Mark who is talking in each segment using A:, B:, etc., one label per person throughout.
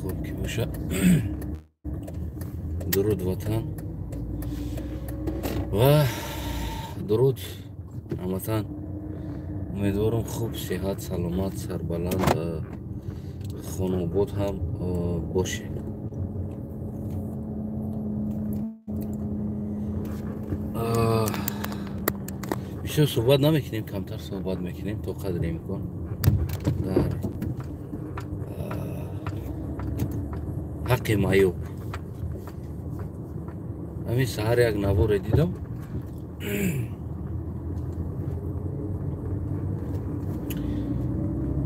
A: خوب که باشه. درود وطن و درود هموطن. امیدوارم خوب، صحت، سلامت، سربلند و خانوباد هم باشه. بیشتر صحبت نمیکنیم، کمتر صحبت میکنیم تا قدر امکان در حق معیوب. همین سحر یک نوار دیدم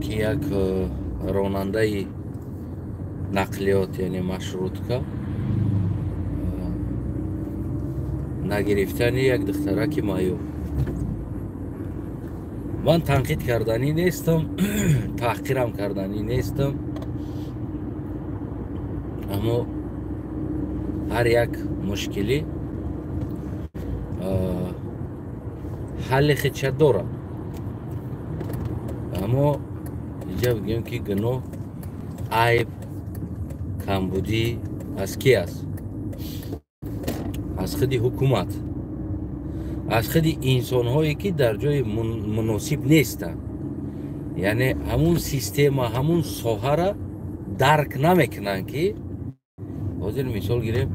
A: که یک راننده نقلیات یعنی مشروطکا نگرفتن یک دخترک معیوب. من تنقید کردنی نیستم، تحقیرم کردنی نیستم، اما هر یک مشکلی حل خودش داره. اما اینجا بگیم که گناه، عیب، کمبودی از کی است؟ از خود حکومت، از خود انسان هایی که در جای مناسب نیستن، یعنی همون سیستم و همون ساحه را درک نمیکنن که حاضر مثال گیریم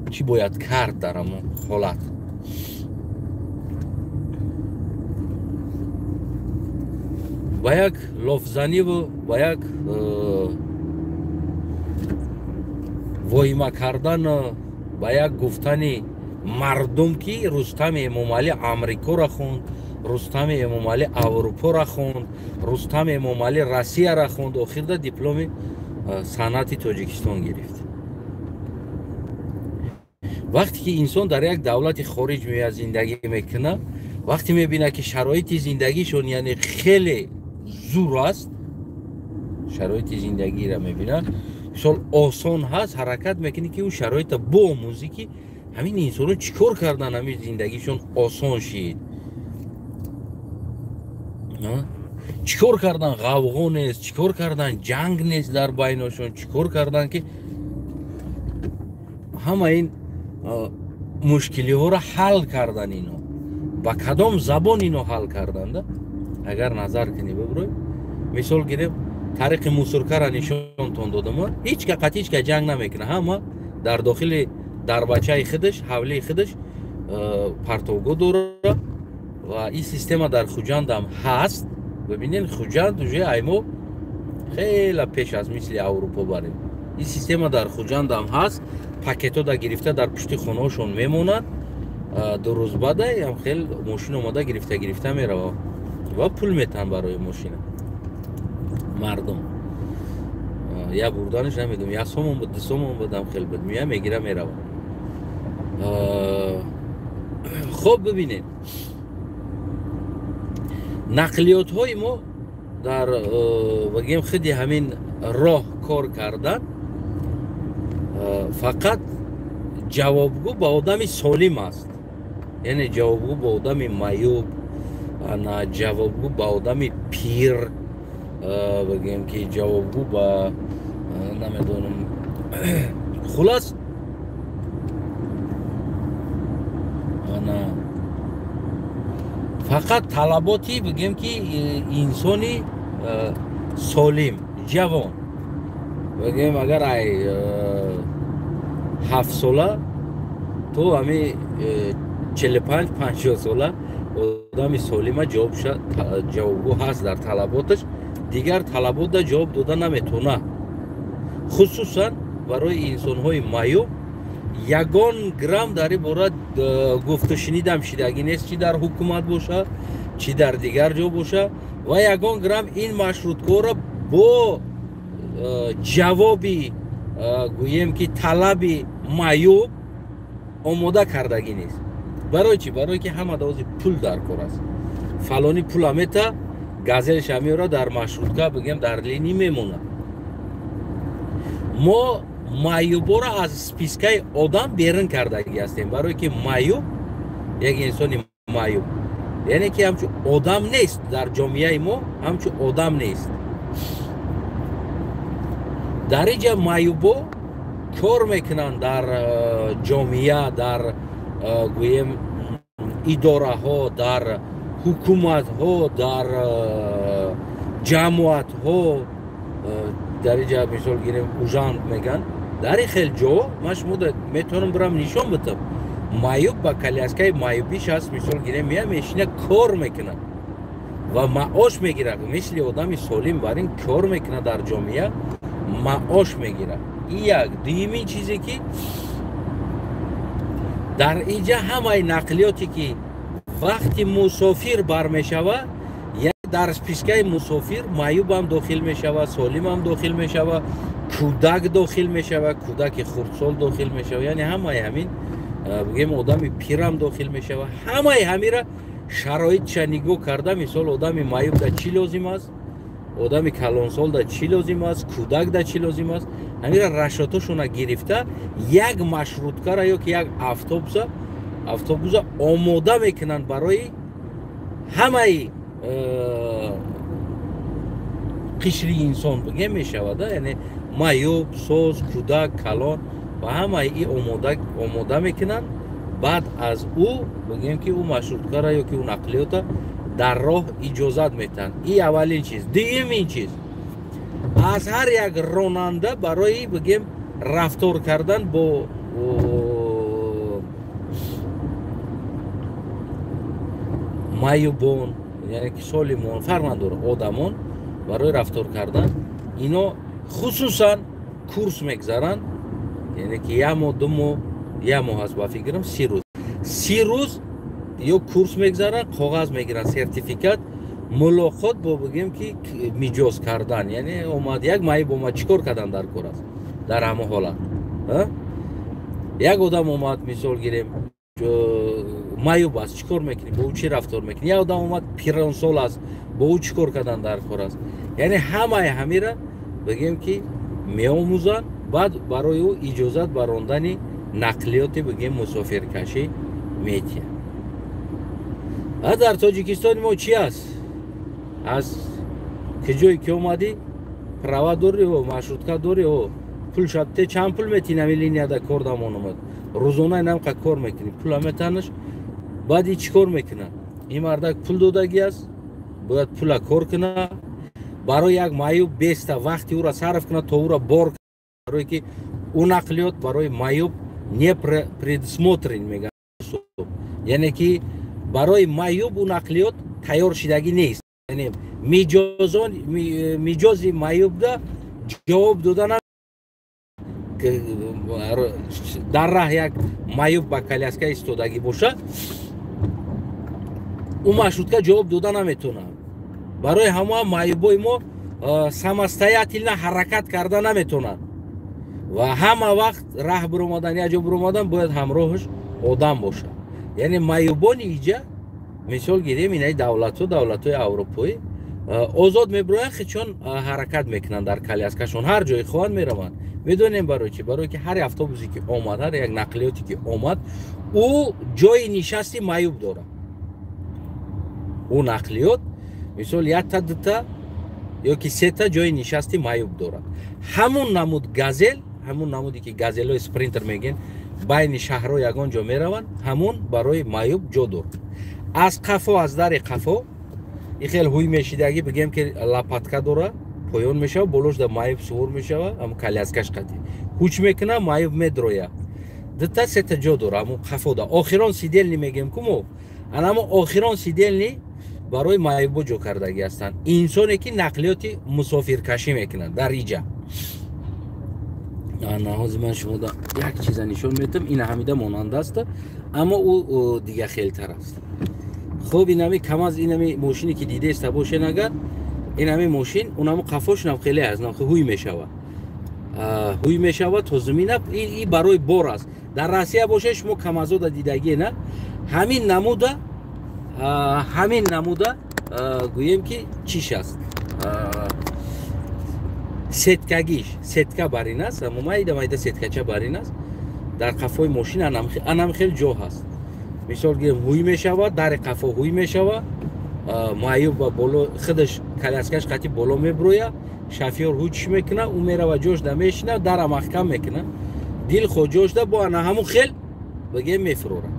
A: چی باید کرد در همون حالت. با یک لفظانی و با یک وایما کردن با یک گفتن مردم که رستم امام علی امریکا را خوند، رستم امام علی اروپا را خوند، رستم امام علی روسیه را خوند، آخر دا دیپلم صنعت تاجیکستان گرفت. وقتی که انسان در یک دولت خارج می زندگی میکنه، وقتی میبینه که شرایط زندگیشون یعنی خیلی زور است، شرایط زندگی را میبینه مثال آسان هست، حرکت میکنه که اون شرایط با موزیکی همین انسان رو چیکار کردن همین زندگیشون آسان شید، چیکار کردن غوغا نیست، چیکار کردن جنگ نیست در بینشون، چیکار کردن که همه این مشکلی ها را حل کردن. اینو با کدام زبان اینو حل کردن؟ اگر نظر کنی ببروی مثال گیریم طریق موسرکه را نشان تون دادم، هیچ که قطعیش که جنگ نمیکنه، همه در داخل در بچه خودش حوله خودش پرتوگو داره و این سیستم در خوجند هم هست. ببینین خوجند دوجه ایمو خیلی پیش از مثل اروپا بریم. این سیستم در خوجند هم هست، پاکت ها گرفته در پشت خونه هاشون میمونند، دو روز بعد هم خیلی ماشین اومده گرفته میره و پول میتن برای ماشین مردم. یا بردانش نمیدونم، یا سومون بود، سومون بودم خیلی بود میگیره میره. خب ببینید نقلیات های ما در بگیم خیلی همین راه کار کردن، فقط جوابگو با آدم سالم است، یعنی جوابگو با آدم معیوب، نه جوابگو با آدم پیر، بگیم که جوابگو با نمیدونم. خلاص نه فقط طلباتی بگیم که انسانی سالم جوان، بگیم اگر ای 7 ساله تو همی 45-50 ساله آدم سالم جوابگو هست در طلباتش، دیگر طلبات در جواب داده نمیتونه. خصوصا برای انسان های معیوب یگان گرم در این باره گفت شنیدم شدگی نیست، چی در حکومت باشه چی در دیگر جا باشه، و یگان گرم این مشروطه را با جوابی گوییم که طلب معیوب آماده کردگی نیست. برای چی؟ برای که همه دوازی پول در کار است. فلانی پول همیتا گازل شمی را در مشروطه بگیم در لینی میمونه. ما معیوبا را از سپیسکای آدم بیرون کردگی هستیم، برای که معیوب یک انسان معیوب یعنی که همچون آدم نیست، در جامعه ما همچون آدم نیست. дар инҷа маъюбо кор мекунанд дар ҷомеа, дар гӯем идораҳо, дар ҳукуматҳо, дар ҷамоатҳо, дар инҷа мисол гирем ужанд меган, дар ин хел ҷо ман шумо метавонам бирам нишон бидам. Маъюб ба коляскаи маъюбиш аст, мисол гирем мея мешина кор мекунад ва маош мегирад, мисли одами солим бар ин кор мекунад дар ҷомеа, маош мегирад. ин як. дуюмин чизе ки дар инҷа ҳамаи нақлиёте ки вақти мусофир бармешава, дар спискаи мусофир маъюб ҳам дохил мешава, солим ҳам дохил мешава, кӯдак дохил мешава, кӯдаки хурдсол дохил мешава, яъне ҳамаи ҳамин бигем одами пир ҳам дохил мешава. ҳамаи ҳамира шароитша нигоҳ карда, мисол одами маъюб да чӣ лозим аст, одами калонсол да чӣ лозим аст, кӯдак да чӣ лозим аст, ҳамира расшоташона гирифта як маршруткара ё ки як автобуса омода мекунанд барои ҳамаи қишри инсон бигем мешавад, яъне маъюб, соз, кӯдак, калон ва ҳамаи ин омода мекунанд. баъд аз ӯ бигем ки ӯ маршруткара ё ки ӯ нақлиёта дар роҳ иҷозат метаҳанд. ин аввалин чиз. дуюмин чиз, аз ҳар як ронанда барои бигем рафтор кардан бо маъюбон, яъне ки солимон, фарқ надорад, одамон барои рафтор кардан ино хусусан курс мегзаранд, яъне ки як моҳ, ду моҳ, як моҳ аст ба фикрам 30 рӯз. 30 рӯз ё курс мегзаранд, коғаз мегиранд, сертификат, мулоқот бо бигем ки миҷоз кардан, яъне омад як маъюб омад чӣ кор кардан дар кор аст дар ҳама ҳолат. Як одам омад, мисол гирем маъюб аст, чӣ кор мекунӣ, бо ӯ чӣ рафтор мекунӣ. Як одам омад пиронсол аст, бо ӯ чӣ кор кардан дар кор аст. яъне ҳамаи ҳамира бигем ки меомӯзанд, баъд барои ӯ иҷозат ба рондани нақлиёти бигем мусофиркашӣ метиҳанд. дар тоҷикистони мо чӣ аст? аз киҷое ки омадӣ, права дорӣ, маршрутка дорӣ, пул шабте чанд пул метиҳӣ ҳамин линияда кор дамон омад, рӯзона инам қа кор мекунӣ, пула метаҳанаш. баъд ин чӣ кор мекунад? Ин мардак пул додагӣ аст, бояд пула кор кунад, барои як маъюб беста вақти ӯра сарф кунад, то ӯра бор кунад, барое ки ӯ нақлиёт барои маъюб не предусмотрен мегӯяд, яъне ки барои маъюб ӯ нақлиёт тайёр шидагӣ нест. яъне миҷози маъюбда ҷавоб додан дар раҳ як маъюб ба коляска истодагӣ боша, ӯ маршрутка ҷавоб дода наметавонад. барои ҳама маъюбои мо самостоятельно ҳаракат карда наметавонад ва ҳама вақт раҳ биромадан, як ҷо биромадан бояд ҳамроҳаш одам бошад. яъне маъюбони инҷа мисол гирем инаи давлатҳои аврупоӣ озод мебироянд, хичон ҳаракат мекунанд дар коляскашон, ҳар ҷое хоҳанд мераванд. медонем барои чӣ? барое ки ҳар автобусе ки омад, ҳар як нақлиёте ки омад, ӯ ҷои нишасти маъюб дорад. ӯ нақлиёт мисол якта дута ё ки сета ҷои нишасти маъюб дорад. ҳамун намуд газел, ҳамун намуде ки газелҳои спринтер мегӯянд, байни шаҳрҳо ягон ҷо мераванд, ҳамун барои маъюб ҷо дорад. аз қафо, аз дари қафо ин хел ҳуй мешидагӣ бигем ки лапатка дорад, поён мешава, болош да маъюб сувор мешава, ҳамун коляскаш қати ҳуч мекунад, маъюб медрояд. дута сета ҷо дорад ҳамун қафода. охирон сиделни мегӯем ку мо, ҳамун охирон сиделни барои маъюбо ҷо кардагӣ ҳастанд. инсоне ки нақлиёти мусофиркашӣ мекунад дар инҷа. ҳозир ман шумода як чиза нишон медиҳам, ин ҳамида монанда аст, аммо ӯ дига хелтар аст. хуб, инами кам аз инами мошине ки дидеста бошен, агар инами мошин унамо қафошинам хеле аст, ҳуй мешавад. ҳуй мешавад то замина, ин барои бор аст. дар Россия бошед шумо камазода дидагӣ на, ҳамин намуда гӯем ки чиш аст, сеткагиш, сетка бар ин аст, майда сеткача бар ин аст. дар қафои мошин анам хел ҷо ҳаст. мисол гирем ҳуй мешавад, дари қафо ҳуй мешавад, маъюб ба боло худаш коляскаш қати боло мебирояд, шофёр ҳуҷ мекунад, ӯ мерава ҷошда мешинад, дара маҳкам мекунад, дил хо ҷошда бо ана ҳамун хел бигем мефурорад.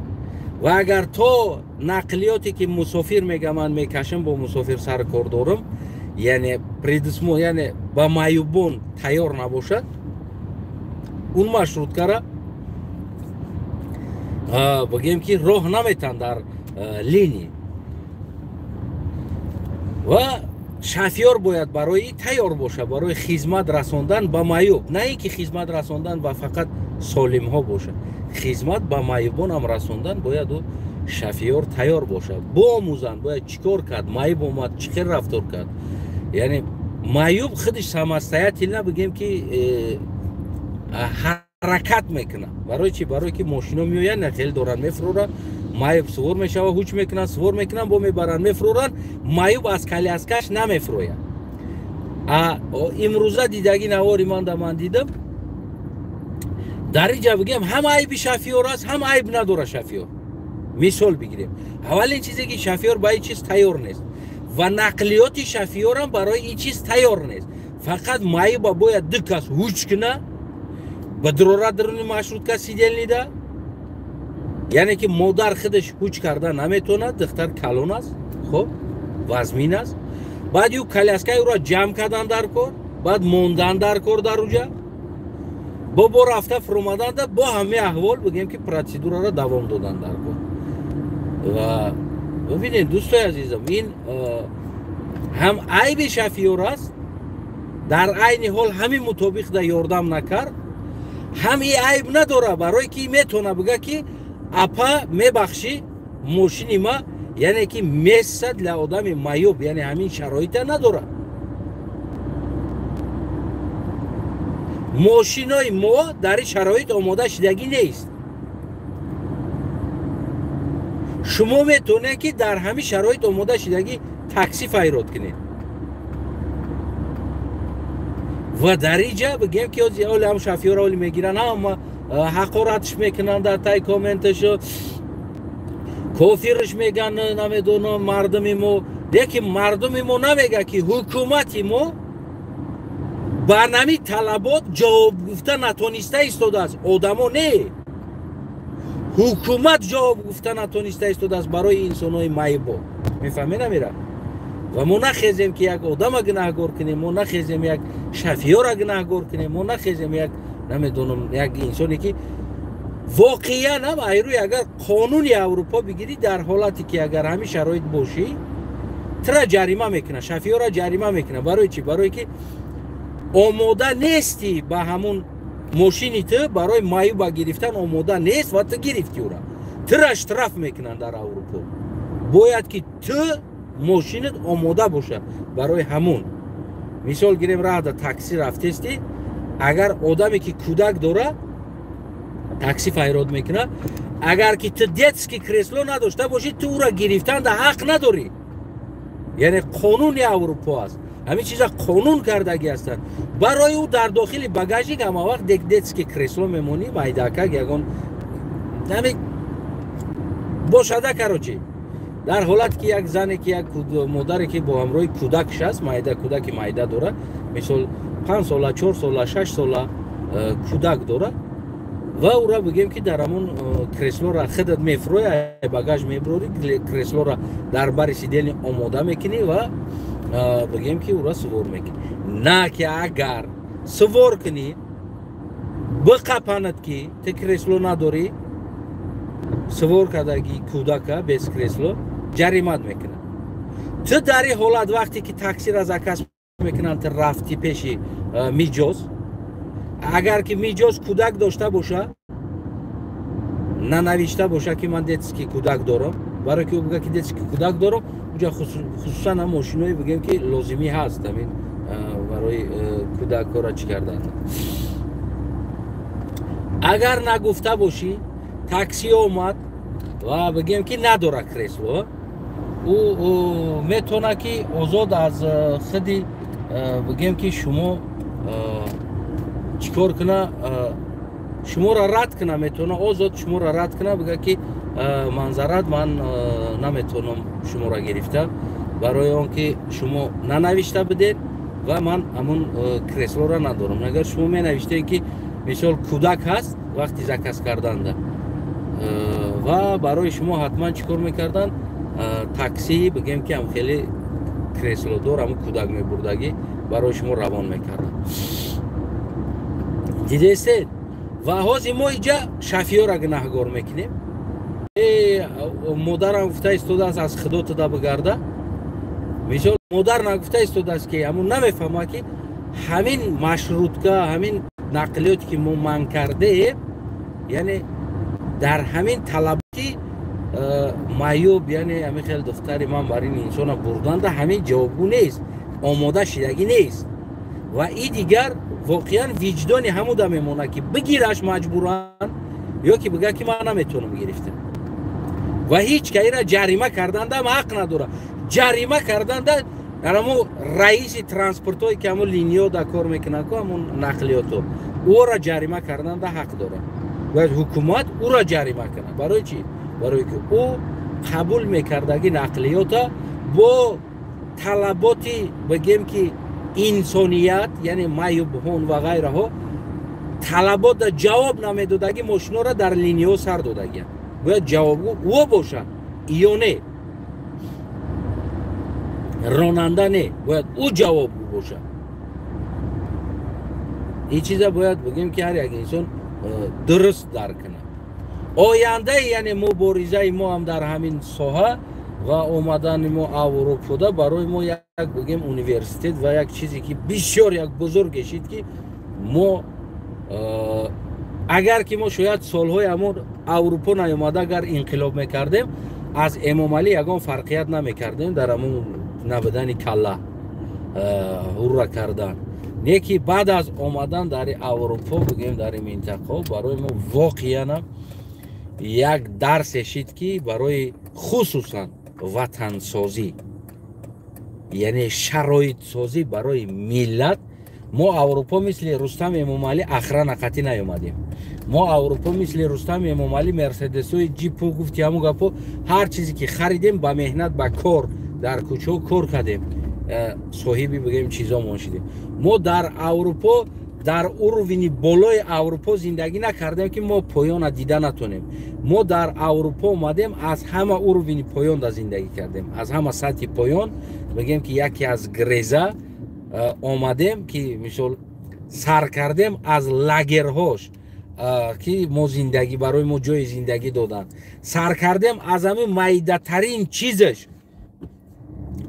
A: Ва агар то нақлиёте ки мусофир мегам ман мекашам, бо мусофир сар кор дорам, яъне предусмо, яъне ба маъюбон тайёр набошад, اون маршруткара бигем ки роҳ наметан дар линия. ва шофёр бояд барои тайёр боша, барои хизмат расондан ба маъюб, на ин ки хизмат расондан ба фақат солимҳо боша, хизмат ба маъюбон ҳам расондан бояд ӯ шофёр тайёр боша, боомӯзанд бояд чӣ кор кард, маъюб омад чӣ хел рафтор кард. яъне маъюб худиш самостоятельно бигем ки ҳаракат мекунад. барои чӣ? Барое ки мошино меоянд, хел доранд мефуроранд, маъюб сувор мешава, ҳуҷ мекунанд, сувор мекунанд, бо мебаранд, мефуроранд, маъюб аз коляскаш намефурояд. имрӯза дидаги навори ман дидам, дар инҷа бигем ҳам айби шофёр аст, ҳам айб надора шофёр. мисол бигирем, аввалин чизе ки шофёр ба ин чиз тайёр нест ва нақлиёти шофёрам барои ин чиз тайёр нест. Фақат маъюба бояд ду кас ҳуҷ кунад, ба дурора даруни маршрутка сиденида, яъне ки модар худаш ҳуҷ карда наметавонад, духтар калон аст, хоб вазмин аст, баъд ю коляскаи ӯро ҷамъ кардан дар кор, баъд мондан дар кор дар уҷа, бо рафта фуромаданда, бо ҳамаи аҳвол бигем ки протседурара давом додан дар кор. ва бибинед дӯстои азизам, ин ҳам айби шофёр аст, дар айни ҳол ҳамин мутобиқ да ёрдам накард, ҳам и айб надора, барое ки метавона бига ки апа мебахшӣ мошини ма, яъне ки месса для одами маъюб, яъне ҳамин шароита надора. мошинои мо дар ин шароит омода шудагӣ нест. шумо метавонед ки дар ҳамин шароит омода шудагӣ такси файрод кунед. ва дар инҷа бигем ки оли ҳам шофёра оли мегиранд, ҳама ҳақоратш мекунанд, дар таи комменташо кофирш меган, намедонам мардуми мо, лекин мардуми мо намега ки ҳукумати мо ба нами талабот ҷавоб гуфта натониста истодааст, одамо не. ҳукумат ҷавоб гуфта натониста истодааст барои инсонои маъюбо. мефаҳмед амира? ва мо нахезем ки як одама гунаҳгор кунем, мо нахезем як шофёра гунаҳгор кунем, мо нахезем як намедонам як инсоне ки воқеан ҳам айрӯи агар қонуни аврупо бигирӣ, дар ҳолате ки агар ҳамин шароит бошӣ, тра ҷарима мекунад, шофёра ҷарима мекунад. барои чӣ? барое ки омода нестӣ ба ҳамун мошини ту, барои маъюба гирифтан омода нест ва ту гирифтӣ ӯра, тура штраф мекунанд дар аврупо. бояд ки ту мошинат омода боша барои ҳамун. мисол гирем, раҳда такси рафтестӣ, агар одаме ки кӯдак дора такси файрод мекунад, агар ки ту детский кресло надошта бошӣ, ту ӯра гирифтан да ҳақ надорӣ. яъне қонуни аврупо аст, ҳамин чиза қонун кардагӣ ҳастанд. барои ӯ дар дохили багажник ҳама вақт детский кресло мемонӣ, майдакак ягон бошада карочи. дар ҳолате ки як зане ки як модаре ки бо ҳамроҳи кӯдакш аст, майда кӯдаки майда дора, мисол 5 сола, 4 сола, 6 сола кӯдак дора, ва ӯра бигем ки дар ҳамон креслора худат мефуроя, багаж меброрӣ, креслора дар бари сидени омода мекунӣ ва бигем ки ӯра сувор мекунӣ. на ки агар сувор кунӣ, биқапанад ки ту кресло надорӣ, сувор кардаги кӯдака без кресло ҷаримат мекунад. ту дар ин ҳолат вақте ки таксира заказ мекунанд, ту рафти пеши миҷоз, агар ки миҷоз кӯдак дошта боша, нанавишта боша ки ман детский кӯдак дорам, барое ки ӯ бига ки детский кӯдак дорам, уҷа хусусан ҳам мошинои бигем ки лозимӣ ҳаст ҳамин барои кӯдакҳоро чӣ кардан. агар нагуфта бошӣ, такси омад ва бигем ки надора кресло, ӯ метавона ки озод аз худи бигем ки шумо чӣ кор куна, шуморо рад куна, метавона озод шуморо рад куна, бига ки манзарат ман наметавонам шуморо гирифта, барои он ки шумо нанавишта бидед, و من همون کرسلو را ندارم. اگر شما می نوشته که مثال کودک هست وقتی زکس کردند و برای شما حتما چیکار میکردن؟ تاکسی بگیم که هم خیلی کرسلو دور همون کودک میبردگی برای شما روان میکردن. دیده استید و حاضی ما اینجا شفیه را گناهگار میکنیم. مادرم گفته ایستوده است از خدا تو دا بگرده. مثال مادر نگفته ایستوده است که همون نمیفهمه که همین مشروطه همین نقلیاتی که ما من کرده یعنی در همین طلباتی معیوب یعنی همین خیلی دختری من برای این انسان بردند همین جوابگو نیست، آماده شدگی نیست و این دیگر واقعا وجدانی هموده میمونه که بگیرش مجبورن یا که بگه که من نمیتونم گرفتم و هیچ که اینا جریمه کردند هم حق نداره. جریمه کردند در همون رئیس ترانسپورت هایی که همون لینیو دا کار میکنه که همون نقلیاتو او را جریمه کردند حق داره و حکومت او را جریمه کنه. برای چی؟ برای که او قبول میکردگی نقلیات با طلباتی بگیم که انسانیت یعنی معیوبان و غیره ها طلبات جواب نمیدادگی ماشینا را در لینیو سر دادگی باید جوابگو او باشه یا نه راننده نه باید او جوابگو باشه. این چیزا باید بگیم که هر یک انسان درست درک کنه. آینده یعنی مبارزه ما هم در همین ساحه و اومدن ما اروپا برای ما یک بگیم اونیورسیته و یک چیزی که بسیار یک بزرگ شد که ما اگر که ما شاید سالهای همون اروپا نیامده اگر انقلاب میکردیم از امام علی یگان فرقیت نمیکردیم در همون نبودن کله او را کردن. نه که بعد از آمدن در اروپا بگیم در منطقه برای ما واقعا یک درس شد که برای خصوصا وطن سازی یعنی شرایط سازی برای ملت ما اروپا مثل رستم امام علی اخرا نقطی نیومدیم. ما اروپا مثل رستم امام علی مرسدس و جیپ و گفتی همون گپو هر چیزی که خریدیم با مهنت با کار در کوچه کار کردیم صاحبی بگیم چیزا ما شدیم. ما در اروپا در اروینی بالای اروپا زندگی نکردیم که ما پایان دیده نتونیم. ما در اروپا اومدیم از همه اروینی پایان دا زندگی کردیم، از همه سطح پایان بگیم که یکی از گریزه آمدیم که مثال سر کردیم از لگرهاش که ما زندگی برای ما جای زندگی دادن سر کردیم از همه میده ترین چیزش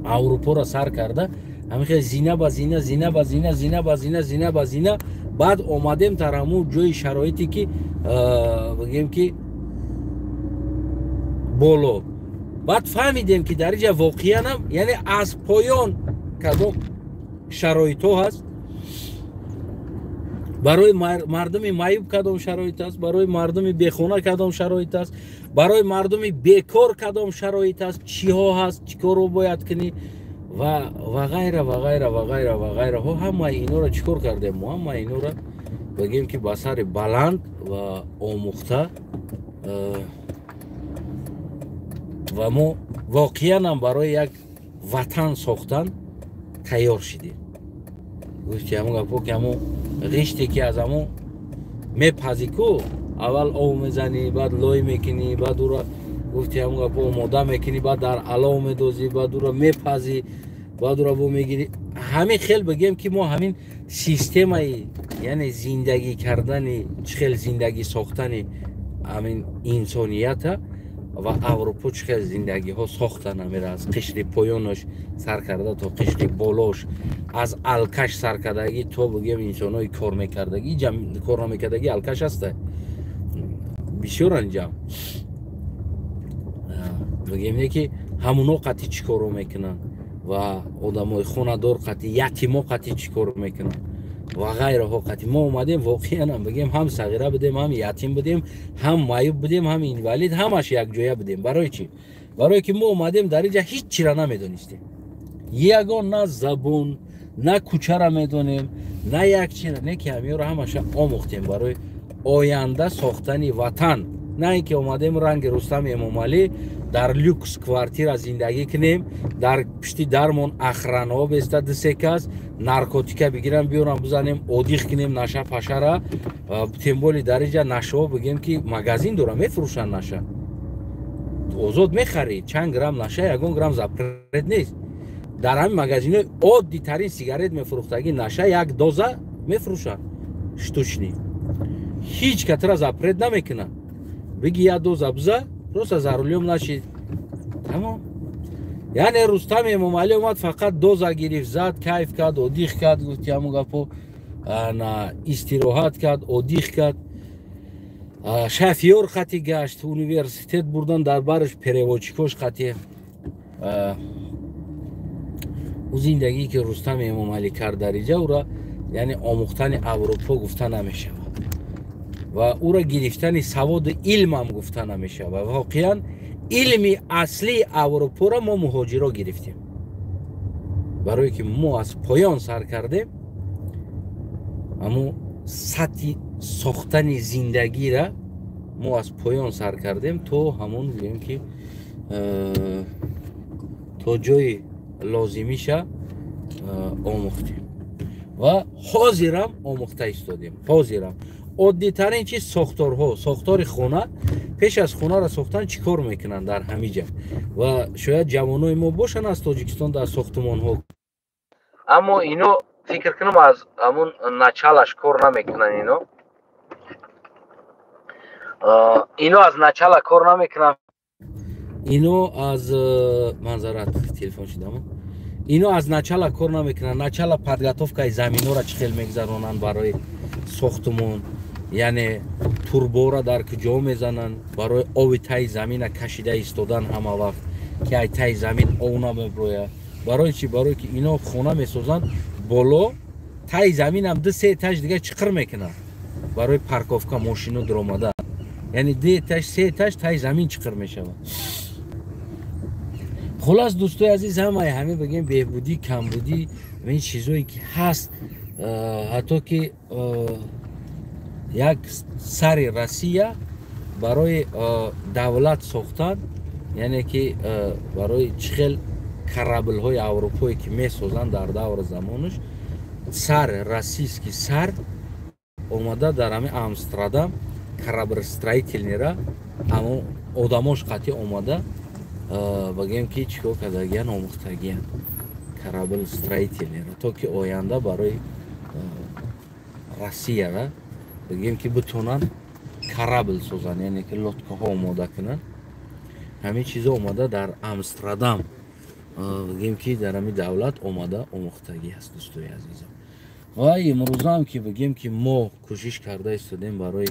A: اروپا را سر کرده همین خیلی زینه با زینه زینه با زینه زینه با زینه زینه با زینه بعد آمدیم در همون جای شرایطی که بگیم که بالا بعد فهمیدیم که در اینجا واقعا هم یعنی از پایان کدام شرایط ها هست برای مردم معیوب کدام شرایط است، برای مردم بیخونه کدام شرایط است، برای مردم بیکار کدام شرایط است، چی ها هست، چی کار رو باید کنی و غیره و غیره و غیره و غیره ها. همه اینا را چیکار کردیم ما؟ همه اینا را بگیم که با سر بلند و آموخته و ما واقعا هم برای یک وطن ساختن تیار شدیم. گوشتی همون گفت که همون غشتی که از همون میپزی کو اول آو میزنی بعد لای میکنی بعد او را گفتی همون گفت آماده میکنی بعد در علاو میدوزی بعد او را میپزی بعد او را بو میگیری. همین خیلی بگیم که ما همین سیستم یعنی زندگی کردن چخیل زندگی ساختن همین انسانیت و اروپا چخیل زندگی ها ساختن همیره از قشر پایانش سر کرده تا قشر بالاش از الکش سر کردگی تا بگیم انسان های کار میکردگی کار نمیکردگی الکش هسته بسیار انجام بگیم نه که همونا قطعی چی کارو میکنن و آدم های خونه دار قطعی یتیما قطعی چی کارو میکنن و غیره ها. قطعی ما اومدیم واقعا هم بگیم هم صغیره بدیم هم یتیم بدیم هم معیوب بدیم هم اینوالید همش یک جایه بدیم. برای چی؟ برای که ما اومدیم در اینجا هیچ چی را نمیدونستیم، یگان نه زبون نه کوچه را میدونیم نه یک چی را، نه که همین را همش آموختیم برای آینده ساختن وطن نه اینکه اومدیم رنگ رستم امامعلی در لوکس کوارتیر زندگی کنیم، در پشتی درمون اخرانها بیسته دسته کس نارکوتیکا بگیرم بیارم بزنیم اودیخ کنیم نشه پشه را تیمبولی درجه نشه ها بگیم که مگازین دارم میفروشن نشه آزاد میخرید چند گرم نشه یکون گرم زپرد نیست در همین مگازین های عادی ترین سیگارت میفروختگی نشه یک دوزه میفروشن شتوشنی هیچ کتر زپرد نمیکنن بگی یا دوزه بزه روز زرولیم نشید تمام یعنی رستم امامعلی اومد فقط دوزه گرفت زد کیف کرد اودیخ کرد گفت همون گپو استراحت کرد اودیخ کرد شافیور خطی گشت اونیورسیتت بردن در برش پریوچیکوش خطی او زندگی که رستم امامعلی کرد در اینجا او را یعنی آموختن اروپا گفته نمیشه و او را گرفتن سواد علم هم گفته نمیشه و واقعا علمی اصلی اروپا را ما مهاجرا گرفتیم برای که ما از پایان سر کردیم اما سطح ساختن زندگی را ما از پایان سر کردیم تو همون بگیم که تو جای لازمیشه آموختیم و حاضرم آموخته ایستادیم حاضرم عادی ترین چیز ساختارها ساختار خونه پیش از خونه را ساختن چیکار میکنن در همه جا و شاید جوانای ما باشن از تاجیکستان در ساختمان ها اما اینو فکر کنم از همون نچالش کار نمیکنن اینو از نچال کار نمیکنن اینو از منظرت تلفن شدم اینو از نچال کار نمیکنن نچال подготовка زمین را چخیل میگذرونن برای ساختمان یعنی توربو را در کجا میزنن برای آب تای زمین کشیده ایستادن همه وقت که ای تای زمین اونا میبروید برای چی برای که اینا خونه میسازن بالا تای زمین هم دو سه اتاج دیگه چقر میکنن برای پارکوفکا ماشینو در اومده یعنی دو اتاج سه اتاج تای زمین چقر میشود خلاص دوستای عزیز همه بگیم بهبودی کمبودی و این چیزایی که هست حتی که یک سر رسیه برای دولت ساختن یعنی که برای چخل کرابل های اروپایی که می سازن در دور زمانش سر رسیست که سر اومده در همه امستردام کرابل استرایتل را اما آدماش قطعی اومده بگیم که چیکار کردگیان آموختگیان کرابل استرایتل را تا که آینده برای روسیه را بگیم که بتونن کرابل سازن یعنی که لطکه ها آماده کنن همه چیز اومده در امستردام بگیم که در همین دولت اومده آموختگی هست دوستای عزیزم و امروز هم که بگیم که ما کوشش کرده استادیم برای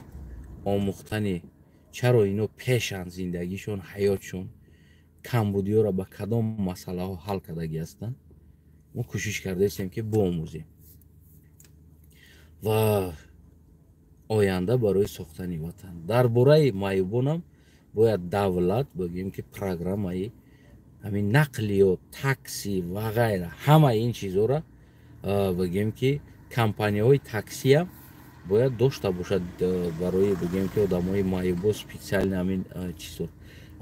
A: آموختن چرا اینو پیشن زندگیشون حیاتشون کمبودی ها را به کدام مسئله ها حل کردگی هستن ما کوشش کرده استیم که بآموزیم و آینده برای ساختن وطن در باره مایبون هم باید دولت بگیم که پروگرام های همین نقلیات تاکسی و غیره همه این چیزها را بگیم که کمپانی های تاکسی هم باید داشته باشد برای بگیم که آدم های مایبو سپیسیال همین چیزها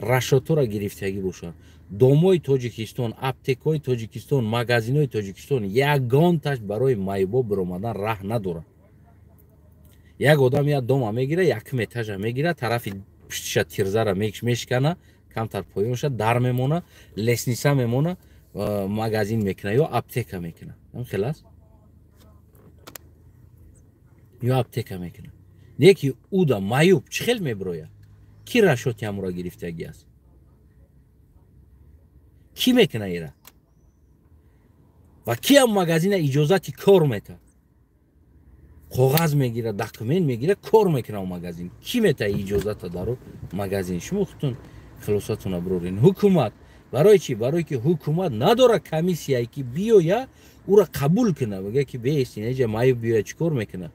A: رشاتو را گرفتگی باشد دومای تاجیکستان اپتک های تاجیکستان مگازین های تاجیکستان یگان تاش برای مایبو برآمدن راه نداره یک آدم یا دوم میگیره یک متاج میگیره طرف پشتش تیرزه را میشکنه کمتر پایینش در میمونه لسنیسه میمونه مگازین میکنه یا اپتک میکنه هم خلاص یا اپتک میکنه یکی او دا مایوب چخیل میبروید کی رشوتی هم را گرفتگی است کی میکنه ایره و کی هم مگازین اجازتی کار میکنه کاغذ میگیره دکومنت میگیره کار میکنه اون مگازین کی میته اجازت دارو مگازین شما خودتون خلاصاتون برورین حکومت برای چی برای که حکومت نداره کمیسیایی که بیاید او را قبول کنه بگه که بیست اینجا مایو بیاید چیکار میکنه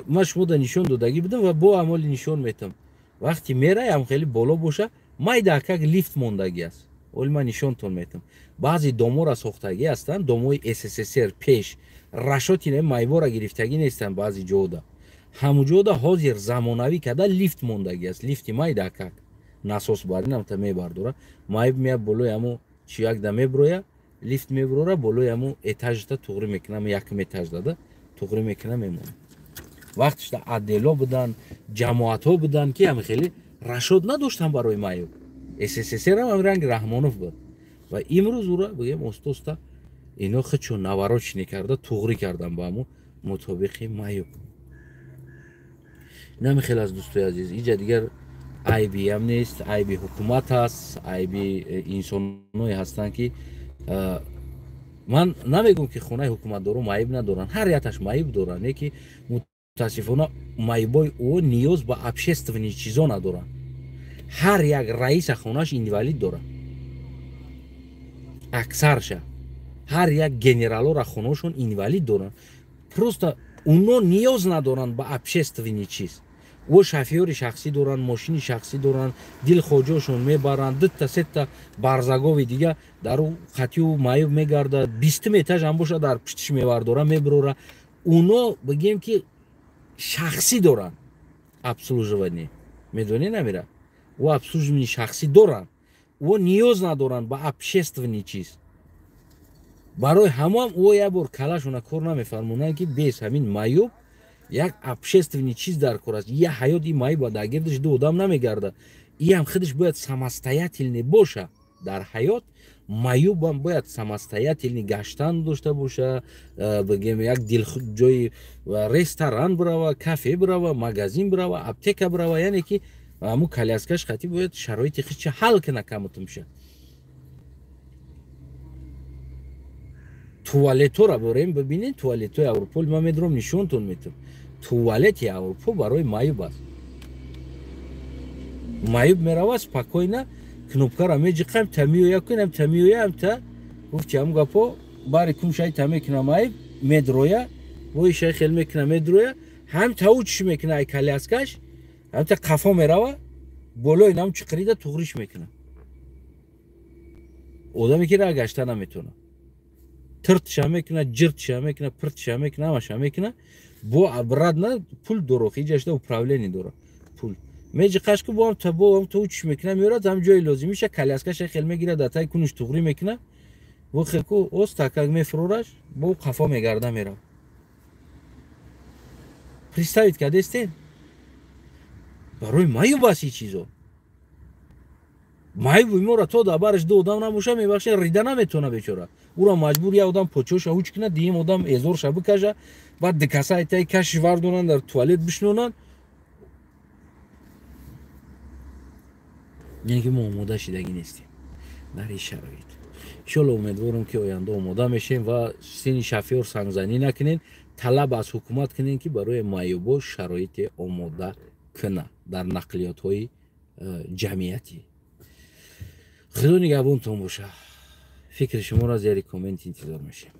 A: ما شما دا نشون دادگی بدم و با عمل نشون میتم وقتی میره هم خیلی بالا باشه مای دکک لیفت موندگی است ولی من نشون تون میتم بعضی دومو را ساختگی هستن دوموی SSSR پیش رشاتی نه مایبو را گرفتگی نیستن بعضی جودا ҳамуҷода ҳозир замонавӣ карда лифт мондагӣ аст. Лифти майда как насос баринам та мебардора. Майб мея болои ҳаму чиякда меброя, лифт меброра, болои ҳаму этажда туғри мекунам, якм этаждада туғри мекунам мемонам. Вақтишда отдело будан, ҷамоатҳо будан, ки ҳами хеле рашод надоштан барои майюб. СССР ҳам ранги Раҳмонов буд. Ва имрӯз ура бигем оста-оста ино худшо наворочни карда туғри кардан ба ҳаму мутобиқи майюб. Нами хеле аз дӯстои азиз, иҷа дигар айби ҳам нест, айби ҳукумат аст, айби инсоное ҳастанд, ки ман намегӯм ки хонаи ҳукуматдоро майиб надоранд. Ҳар якташ майиб доранд, не ки мутаассифона майибои ӯ ниёз ба общественни чизо надоранд. Ҳар як раиса хонааш инвалид дорад. Аксарша ҳар як генералора хонаашон инвалид доранд. Просто уно ниёз надоранд ба общественни чиз. О шофёри шахсӣ доранд, мошини шахсӣ доранд, дилхоҷашон мебаранд, дутта сетта барзагови дига дару қатию майюб мегардад, 20 этаж ҳам боша дар пуштиш мевардора меброра. Уно бигем ки шахсӣ доранд обслуживание. Медонӣ намира? О обслуживание шахсӣ доранд. О ниёз надоранд ба общественни чиз. Барои ҳамаам о як бор калашона кор намефармонанд, ки без ҳамин майюб як общественни чиз дар кор аст. Я ҳаёт и майюба дар гирдиш ду одам намегардад. И ҳам худаш бояд самостоятельный боша дар ҳаёт. Майюбам бояд самостоятельный гаштан дошта боша, бигем як дилҷои ресторан бирава, кафе бирава, магазин бирава, аптека бирава, яъне ки ҳаму коляскаш хати бояд шароити худша ҳал кина камутумша. Туалетҳоро борем бибинед, туалетҳои Аврупо ман медорам нишонтон метавонам. Туалети Аврупо барои майюб аст. Майюб мерава спокойно, кнопкаро меҷиқам, та меоя кунам, та меоям, та гуфти ҳам гапо бари кумшай та мекунам майюб медроя, вои шай хел мекунам медроя, ҳам та учиш мекуна ай коляскаш, ҳам та қафо мерава, болои нам чиқрида туғриш мекуна. Одаме ки ра гашта наметавонад. Тиртиша мекуна, ҷиртиша мекуна, пиртиша мекуна, ҳамаша мекуна. Бо радна пул дорох, иҷашда управление дора. Пул. Меҷиқаш ки боам та учиш мекуна, меорад ҳам ҷои лозимиша коляскаша хел мегирад, датай куниш туғри мекуна. Бо хелку ост такак мефурораш, бо қафо мегарда мерав. Представит кардестен? Барои майюб аст и чизо. Майюб имора то да бараш ду одам набоша мебахша рида наметавона бечора. Ура маҷбур як одам почоша ҳуч кунад, диюм одам эзорша бикаша, баъд дикаса айтаи кашиш вардонанд, дар туалет бишнонанд. яъне ки мо омода шидагӣ нестем дар ин шароит. Иншоалло умедворам ки оянда омода мешем ва сини шофёр сангзанӣ накунен, талаб аз ҳукумат кунен ки барои майюбо шароите омода куна дар нақлиётҳои ҷамъиятӣ. Худо нигаҳбонтон боша. фикри шуморо зери коммент интизор мешем.